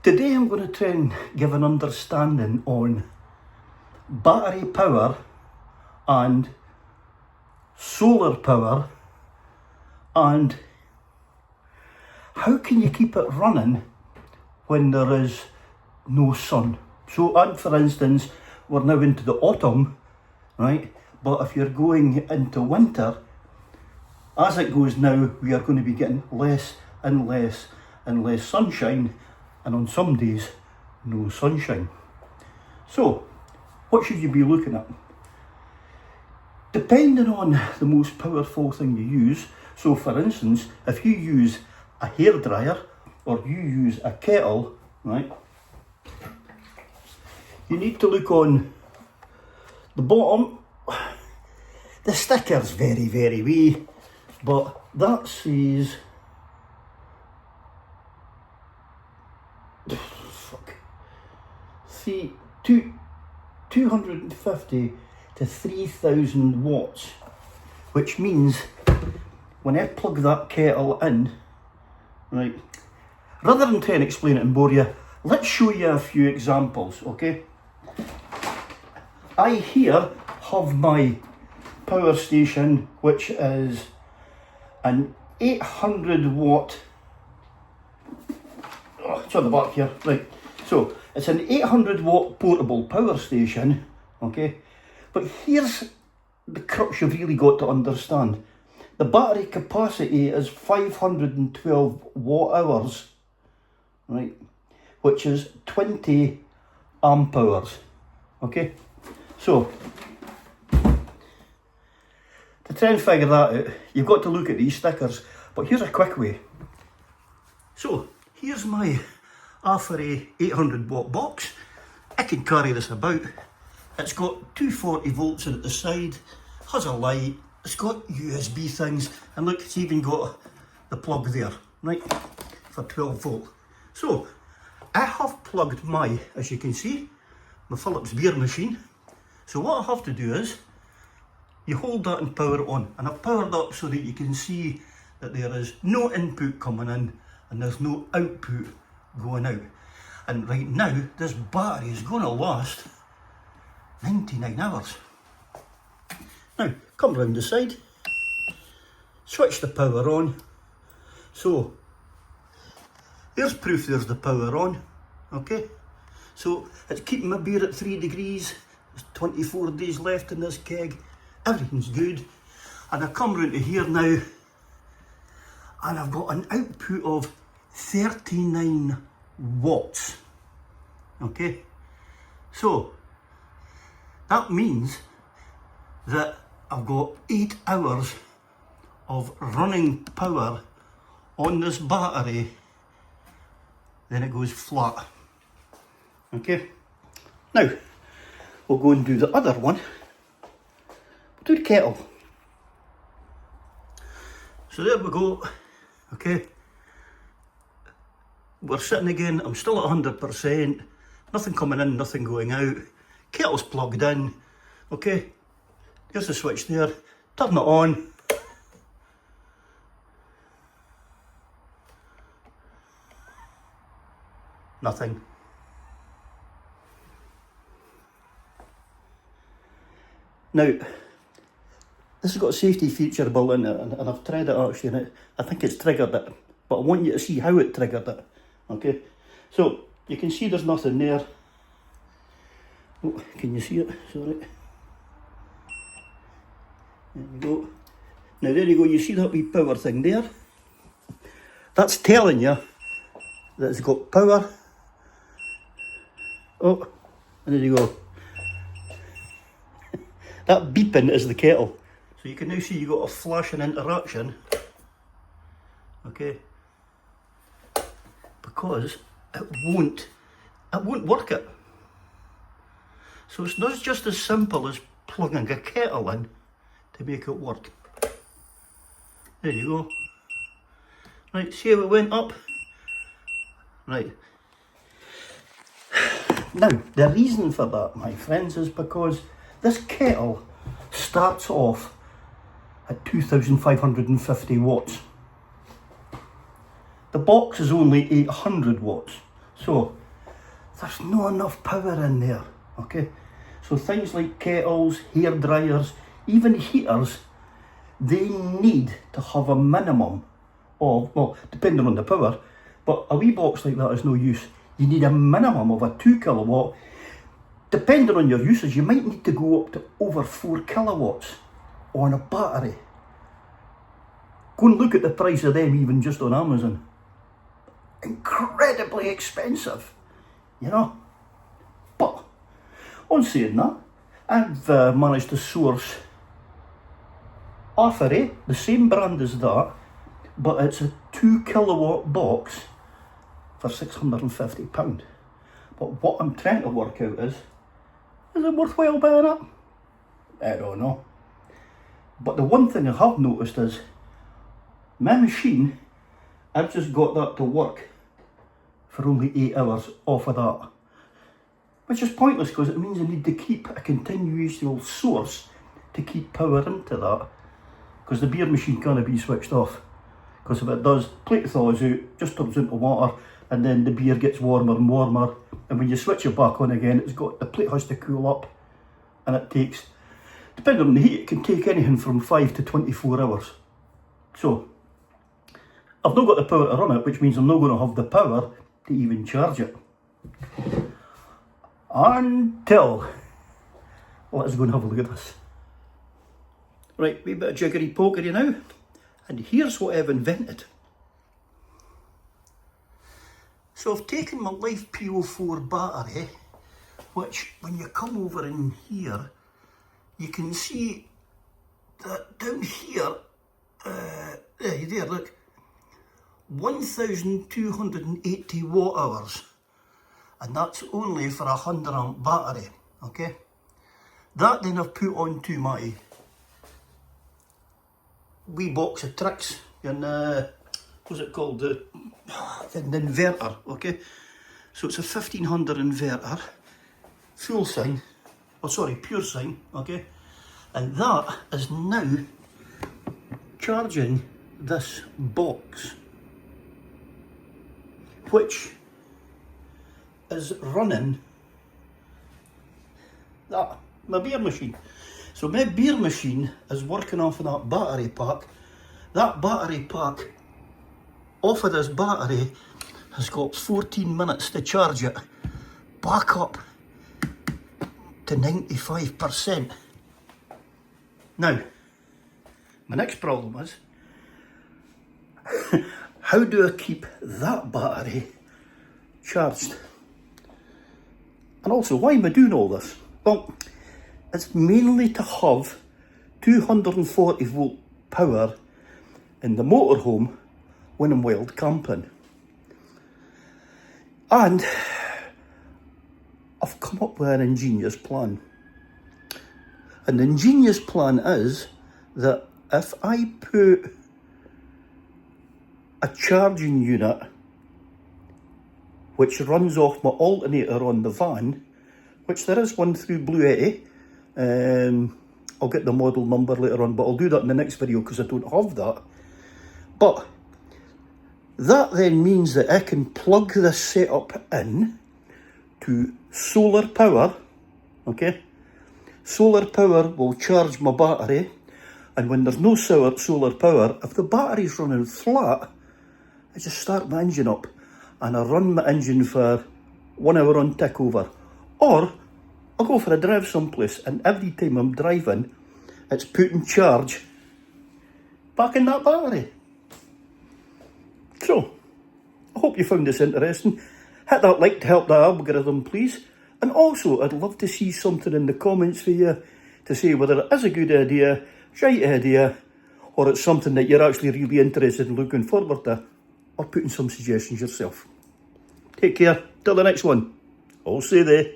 Today I'm going to try and give an understanding on battery power and solar power and how can you keep it running when there is no sun. So, and for instance, we're now into the autumn, right? But if you're going into winter, as it goes now, we are going to be getting less and less and less sunshine, and on some days, no sunshine. So, what should you be looking at? Depending on the most powerful thing you use, so for instance, if you use a hairdryer or you use a kettle, right, you need to look on the bottom. The sticker's very, very wee, but that says 250 to 3000 watts, which means when I plug that kettle in, right, rather than trying to explain it and bore you, let's show you a few examples, okay? I here have my power station, which is an 800 watt, it's on the back here, right, so it's an 800 watt portable power station, okay, but here's the crux you've really got to understand. The battery capacity is 512 watt hours, right, which is 20 amp hours, okay, so to try and figure that out, you've got to look at these stickers, but here's a quick way. So, here's my Aferay 800 watt box. I can carry this about. It's got 240 volts in at the side, has a light, it's got USB things, and look, it's even got the plug there, right, for 12 volt. So, I have plugged my, as you can see, my Philips beer machine. So what I have to do is, you hold that and power it on, and I've powered up so that you can see that there is no input coming in and there's no output going out. And right now, this battery is going to last 99 hours. Now, come round the side, switch the power on. So, there's proof there's the power on, okay? So, it's keeping my beer at 3 degrees, there's 24 days left in this keg, everything's good. And I come round to here now, and I've got an output of 39 watts, okay? So, that means that I've got 8 hours of running power on this battery, then it goes flat, okay? Now, we'll go and do the other one. We'll do the kettle. So there we go, okay? We're sitting again, I'm still at 100%, nothing coming in, nothing going out. Kettle's plugged in, okay? Here's the switch there, turn it on. Nothing. Now, this has got a safety feature built in it, and I've tried it actually, and I think it's triggered it, but I want you to see how it triggered it, okay? So, you can see there's nothing there. Oh, can you see it? Sorry. There we go. Now there you go, you see that wee power thing there? That's telling you that it's got power. Oh, and there you go. That beeping is the kettle. So you can now see you got a flashing interaction. Okay. Because it won't work it. So it's not just as simple as plugging a kettle in to make it work. There you go. Right, see how it went up? Right. Now, the reason for that, my friends, is because this kettle starts off at 2550 watts. The box is only 800 watts. So, there's not enough power in there, okay? So things like kettles, hair dryers, even heaters, they need to have a minimum of, well, depending on the power, but a wee box like that is no use. You need a minimum of a 2 kilowatt. Depending on your usage, you might need to go up to over 4 kilowatts on a battery. Go and look at the price of them even just on Amazon. Incredibly expensive, you know. But, on saying that, I've managed to source Afaray, the same brand as that, but it's a 2 kilowatt box for £650. But what I'm trying to work out is it worthwhile buying it? I don't know. But the one thing I have noticed is, my machine, I've just got that to work for only 8 hours off of that. Which is pointless because it means I need to keep a continual source to keep power into that. Because the beer machine can't be switched off. Because if it does, plate thaws out, just turns into water, and then the beer gets warmer and warmer. And when you switch it back on again, the plate has to cool up. And it takes, depending on the heat, it can take anything from 5 to 24 hours. So, I've not got the power to run it, which means I'm not going to have the power to even charge it. Until, let's go and have a look at this. Right, wee bit of jiggery pokery now, and here's what I've invented. So I've taken my Life P04 battery, which when you come over in here, you can see that down here, there, look, 1,280 watt hours, and that's only for a 100 amp battery, okay? That then I've put onto my wee box of tricks in, what's it called, the inverter, okay? So it's a 1500 inverter, full sine, pure sine, okay? And that is now charging this box, which is running that, my beer machine. So my beer machine is working off of that battery pack. That battery pack, off of this battery, has got 14 minutes to charge it back up to 95%. Now, my next problem is, how do I keep that battery charged? And also, why am I doing all this? Well, it's mainly to have 240 volt power in the motorhome when I'm wild camping. And I've come up with an ingenious plan. And the ingenious plan is that if I put a charging unit which runs off my alternator on the van, which there is one through Bluetti, I'll get the model number later on, but I'll do that in the next video because I don't have that. But that then means that I can plug this setup in to solar power, okay? Solar power will charge my battery, and when there's no solar power, if the battery's running flat, I just start my engine up and I run my engine for 1 hour on tick over. Or I'll go for a drive someplace, and every time I'm driving, it's putting charge back in that battery. So, I hope you found this interesting. Hit that like to help the algorithm, please. And also, I'd love to see something in the comments for you to say whether it is a good idea, shite idea, or it's something that you're actually really interested in looking forward to, or putting some suggestions yourself. Take care, till the next one. I'll see you there.